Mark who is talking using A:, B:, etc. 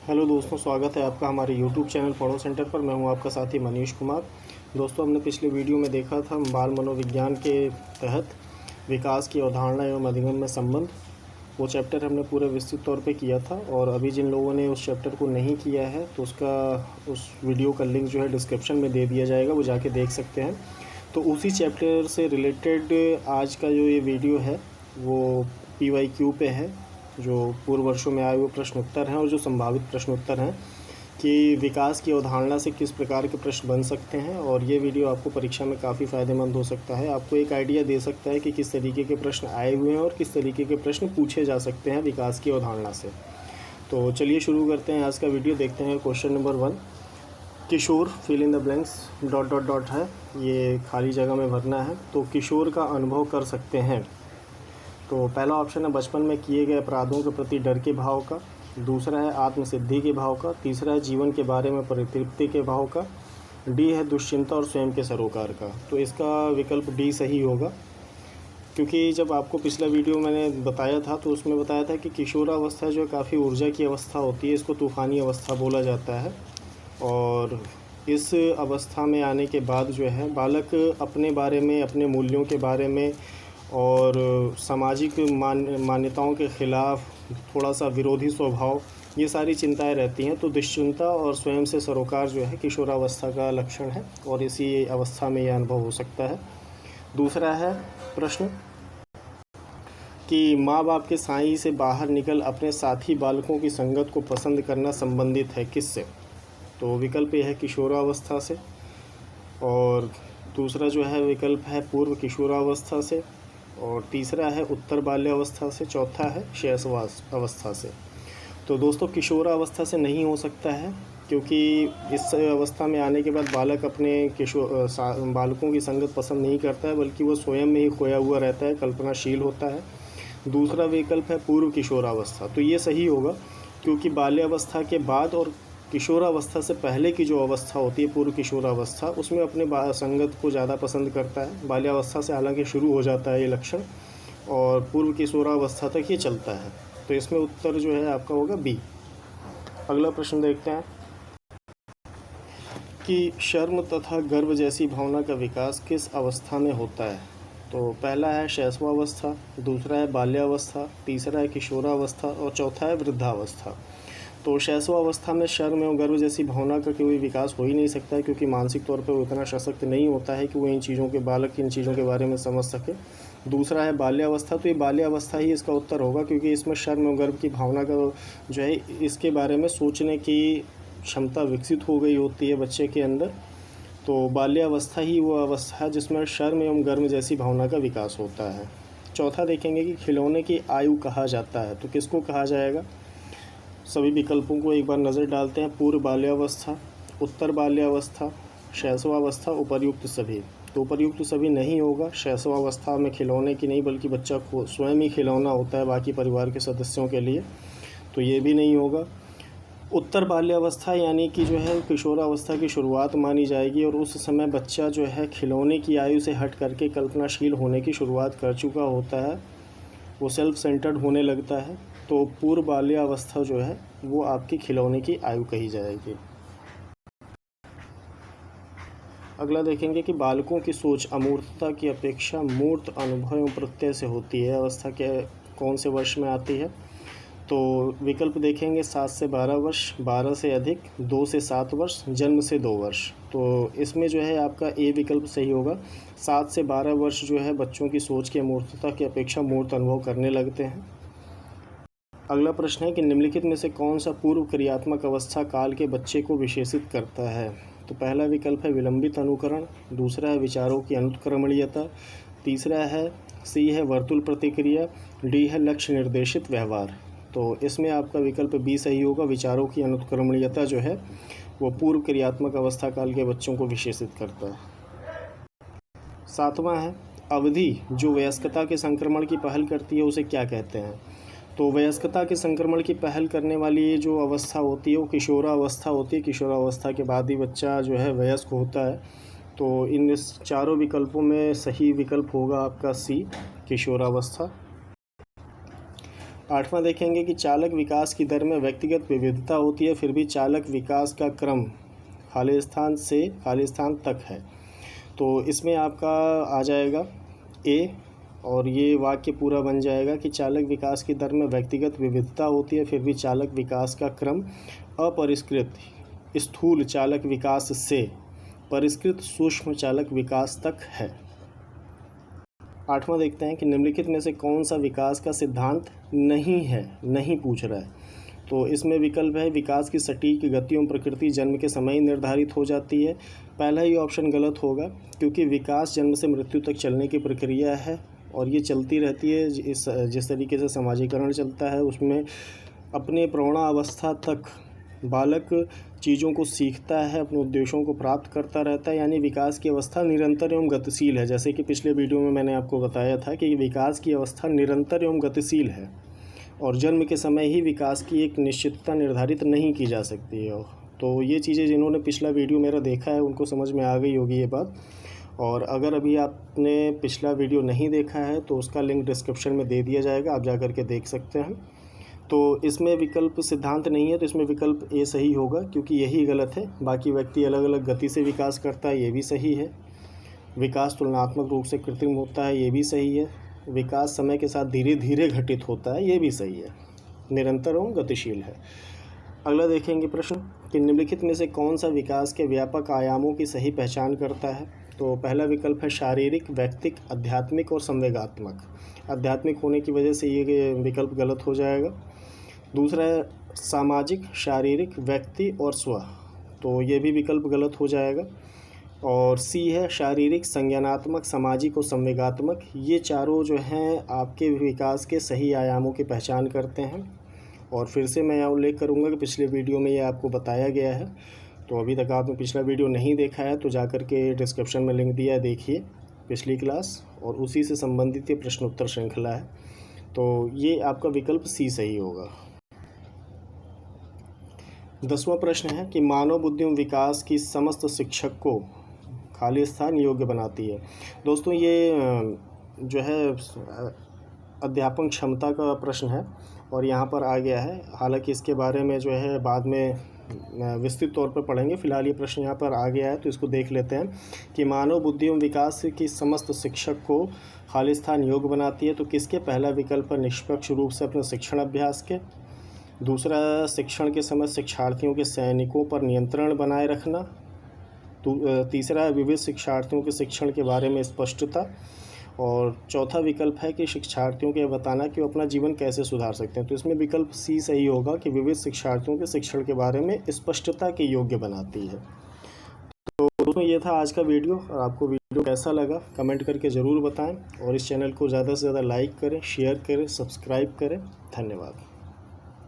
A: Hello दोस्तों, स्वागत है आपका हमारे यूट्यूब चैनल पढ़ो सेंटर पर। मैं हूं आपका साथी मनीष कुमार। दोस्तों, हमने पिछले वीडियो में देखा था बाल मनोविज्ञान के तहत विकास की अवधारणा एवं अधिगम में संबंध। वो चैप्टर हमने पूरे विस्तृत तौर पे किया था और अभी जिन लोगों ने उस चैप्टर को नहीं किया है तो उस वीडियो का लिंक जो है डिस्क्रिप्शन में दे दिया जाएगा, वो जाके देख सकते हैं। तो उसी चैप्टर से रिलेटेड आज का जो ये वीडियो है वो PYQ पे है, जो पूर्व वर्षों में आए हुए प्रश्न उत्तर हैं और जो संभावित प्रश्न उत्तर हैं कि विकास की अवधारणा से किस प्रकार के प्रश्न बन सकते हैं। और ये वीडियो आपको परीक्षा में काफ़ी फ़ायदेमंद हो सकता है, आपको एक आइडिया दे सकता है कि किस तरीके के प्रश्न आए हुए हैं और किस तरीके के प्रश्न पूछे जा सकते हैं विकास की अवधारणा से। तो चलिए शुरू करते हैं आज का वीडियो। देखते हैं question number 1। Kishore fill in the blanks dot dot dot है, ये खाली जगह में भरना है। तो किशोर का अनुभव कर सकते हैं। तो पहला ऑप्शन है बचपन में किए गए अपराधों के प्रति डर के भाव का, दूसरा है आत्मसिद्धि के भाव का, तीसरा है जीवन के बारे में परितृप्ति के भाव का, डी है दुश्चिंता और स्वयं के सरोकार का। तो इसका विकल्प डी सही होगा, क्योंकि जब आपको पिछला वीडियो मैंने बताया था तो उसमें बताया था कि किशोरावस्था जो काफ़ी ऊर्जा की अवस्था होती है, इसको तूफ़ानी अवस्था बोला जाता है। और इस अवस्था में आने के बाद जो है बालक अपने बारे में, अपने मूल्यों के बारे में और सामाजिक मान्यताओं के ख़िलाफ़ थोड़ा सा विरोधी स्वभाव, ये सारी चिंताएं रहती हैं। तो दुश्चिंता और स्वयं से सरोकार जो है किशोरावस्था का लक्षण है और इसी अवस्था में यह अनुभव हो सकता है। दूसरा है प्रश्न कि माँ बाप के साई से बाहर निकल अपने साथी बालकों की संगत को पसंद करना संबंधित है किससे। तो विकल्प यह है किशोरावस्था से, और दूसरा जो है विकल्प है पूर्व किशोरावस्था से, और तीसरा है उत्तर बाल्यावस्था से, चौथा है शैशवास अवस्था से। तो दोस्तों, किशोरावस्था से नहीं हो सकता है, क्योंकि इस अवस्था में आने के बाद बालक अपने बालकों की संगत पसंद नहीं करता है, बल्कि वो स्वयं में ही खोया हुआ रहता है, कल्पनाशील होता है। दूसरा विकल्प है पूर्व किशोरावस्था। तो ये सही होगा, क्योंकि बाल्यावस्था के बाद और किशोरावस्था से पहले की जो अवस्था होती है पूर्व किशोरावस्था, उसमें अपने संगत को ज़्यादा पसंद करता है। बाल्यावस्था से हालांकि शुरू हो जाता है ये लक्षण और पूर्व किशोरावस्था तक ये चलता है। तो इसमें उत्तर जो है आपका होगा बी। अगला प्रश्न देखते हैं कि शर्म तथा गर्व जैसी भावना का विकास किस अवस्था में होता है। तो पहला है शैशवावस्था, दूसरा है बाल्यावस्था, तीसरा है किशोरावस्था और चौथा है वृद्धावस्था। तो शैशवावस्था में शर्म एवं गर्व जैसी भावना का कोई विकास हो ही नहीं सकता है, क्योंकि मानसिक तौर पर वो इतना सशक्त नहीं होता है कि वो इन चीज़ों के बालक इन चीज़ों के बारे में समझ सके। दूसरा है बाल्यावस्था, तो ये बाल्यावस्था ही इसका उत्तर होगा, क्योंकि इसमें शर्म एवं गर्व की भावना का जो है इसके बारे में सोचने की क्षमता विकसित हो गई होती है बच्चे के अंदर। तो बाल्यावस्था ही वो अवस्था है जिसमें शर्म एवं गर्व जैसी भावना का विकास होता है। चौथा देखेंगे कि खिलौने की आयु कहा जाता है। तो किसको कहा जाएगा। सभी विकल्पों को एक बार नज़र डालते हैं। पूर्व बाल्यावस्था, उत्तर बाल्यावस्था, शैशवावस्था, उपर्युक्त सभी। तो उपर्युक्त सभी नहीं होगा। शैशवावस्था में खिलौने की नहीं, बल्कि बच्चा को स्वयं ही खिलौना होता है बाकी परिवार के सदस्यों के लिए, तो ये भी नहीं होगा। उत्तर बाल्यावस्था यानी कि जो है किशोरावस्था की शुरुआत मानी जाएगी, और उस समय बच्चा जो है खिलौने की आयु से हट करके कल्पनाशील होने की शुरुआत कर चुका होता है, वो सेल्फ सेंटर्ड होने लगता है। तो पूर्व बाल्यावस्था जो है वो आपकी खिलौने की आयु कही जाएगी। अगला देखेंगे कि बालकों की सोच अमूर्तता की अपेक्षा मूर्त अनुभव एवं प्रत्यय से होती है। अवस्था के कौन से वर्ष में आती है। तो विकल्प देखेंगे 7 से 12 वर्ष, 12 से अधिक, 2 से 7 वर्ष, जन्म से 2 वर्ष। तो इसमें जो है आपका ए विकल्प सही होगा। 7 से 12 वर्ष जो है बच्चों की सोच की अमूर्तता की अपेक्षा मूर्त अनुभव करने लगते हैं। अगला प्रश्न है कि निम्नलिखित में से कौन सा पूर्व क्रियात्मक अवस्था काल के बच्चे को विशेषित करता है। तो पहला विकल्प है विलंबित अनुकरण, दूसरा है विचारों की अनुत्क्रमणीयता, तीसरा है सी है वर्तुल प्रतिक्रिया, डी है लक्ष्य निर्देशित व्यवहार। तो इसमें आपका विकल्प बी सही होगा। विचारों की अनुत्क्रमणीयता जो है वो पूर्व क्रियात्मक अवस्था काल के बच्चों को विशेषित करता है। सातवां है अवधि जो वयस्कता के संक्रमण की पहल करती है उसे क्या कहते हैं। तो वयस्कता के संक्रमण की पहल करने वाली जो अवस्था होती है वो किशोरावस्था होती है। किशोरावस्था के बाद ही बच्चा जो है वयस्क होता है। तो इन चारों विकल्पों में सही विकल्प होगा आपका सी, किशोरावस्था। 8वां देखेंगे कि चालक विकास की दर में व्यक्तिगत विविधता होती है, फिर भी चालक विकास का क्रम खालिस्तान से खालिस्तान तक है। तो इसमें आपका आ जाएगा ए, और ये वाक्य पूरा बन जाएगा कि चालक विकास की दर में व्यक्तिगत विविधता होती है, फिर भी चालक विकास का क्रम अपरिष्कृत स्थूल चालक विकास से परिष्कृत सूक्ष्म चालक विकास तक है। 8वां देखते हैं कि निम्नलिखित में से कौन सा विकास का सिद्धांत नहीं है, नहीं पूछ रहा है। तो इसमें विकल्प है विकास की सटीक गति एवं प्रकृति जन्म के समय ही निर्धारित हो जाती है। पहला ही ऑप्शन गलत होगा, क्योंकि विकास जन्म से मृत्यु तक चलने की प्रक्रिया है और ये चलती रहती है। जिस तरीके से समाजीकरण चलता है उसमें अपने प्रौढ़ावस्था तक बालक चीज़ों को सीखता है, अपने उद्देश्यों को प्राप्त करता रहता है, यानी विकास की अवस्था निरंतर एवं गतिशील है। जैसे कि पिछले वीडियो में मैंने आपको बताया था कि विकास की अवस्था निरंतर एवं गतिशील है और जन्म के समय ही विकास की एक निश्चितता निर्धारित नहीं की जा सकती है। तो ये चीज़ें जिन्होंने पिछला वीडियो मेरा देखा है उनको समझ में आ गई होगी ये बात। और अगर अभी आपने पिछला वीडियो नहीं देखा है तो उसका लिंक डिस्क्रिप्शन में दे दिया जाएगा, आप जा कर के देख सकते हैं। तो इसमें विकल्प सिद्धांत नहीं है, तो इसमें विकल्प ए सही होगा, क्योंकि यही गलत है। बाकी व्यक्ति अलग अलग गति से विकास करता है, ये भी सही है। विकास तुलनात्मक रूप से कृत्रिम होता है, ये भी सही है। विकास समय के साथ धीरे धीरे घटित होता है, ये भी सही है। निरंतर एवं गतिशील है। अगला देखेंगे प्रश्न कि निम्नलिखित में से कौन सा विकास के व्यापक आयामों की सही पहचान करता है। तो पहला विकल्प है शारीरिक, व्यक्तिक, आध्यात्मिक और संवेगात्मक। आध्यात्मिक होने की वजह से ये विकल्प गलत हो जाएगा। दूसरा है सामाजिक, शारीरिक, व्यक्ति और स्व, तो ये भी विकल्प गलत हो जाएगा। और सी है शारीरिक, संज्ञानात्मक, सामाजिक और संवेगात्मक। ये चारों जो हैं आपके विकास के सही आयामों की पहचान करते हैं। और फिर से मैं यहाँ उल्लेख करूँगा कि पिछले वीडियो में ये आपको बताया गया है। तो अभी तक आपने पिछला वीडियो नहीं देखा है तो जाकर के डिस्क्रिप्शन में लिंक दिया है, देखिए पिछली क्लास, और उसी से संबंधित ये प्रश्न उत्तर श्रृंखला है। तो ये आपका विकल्प सी सही होगा। 10वां प्रश्न है कि मानव बुद्धि एवं विकास की समस्त शिक्षक को खालिस्तान योग्य बनाती है। दोस्तों ये जो है अध्यापन क्षमता का प्रश्न है और यहाँ पर आ गया है। हालांकि इसके बारे में जो है बाद में विस्तृत तौर पर पढ़ेंगे। फिलहाल ये प्रश्न यहाँ पर आ गया है तो इसको देख लेते हैं कि मानव बुद्धि एवं विकास की समस्त शिक्षक को खालिस्तान योग्य बनाती है। तो किसके? पहला विकल्प है निष्पक्ष रूप से अपने शिक्षण अभ्यास के। दूसरा, शिक्षण के समय शिक्षार्थियों के सैनिकों पर नियंत्रण बनाए रखना। तीसरा, विविध शिक्षार्थियों के शिक्षण के बारे में स्पष्टता। और चौथा विकल्प है कि शिक्षार्थियों को यह बताना कि वो अपना जीवन कैसे सुधार सकते हैं। तो इसमें विकल्प सी सही होगा कि विविध शिक्षार्थियों के शिक्षण के बारे में स्पष्टता के योग्य बनाती है। तो दोस्तों ये था आज का वीडियो, और आपको वीडियो कैसा लगा कमेंट करके ज़रूर बताएं, और इस चैनल को ज़्यादा से ज़्यादा लाइक करें, शेयर करें, सब्सक्राइब करें। धन्यवाद।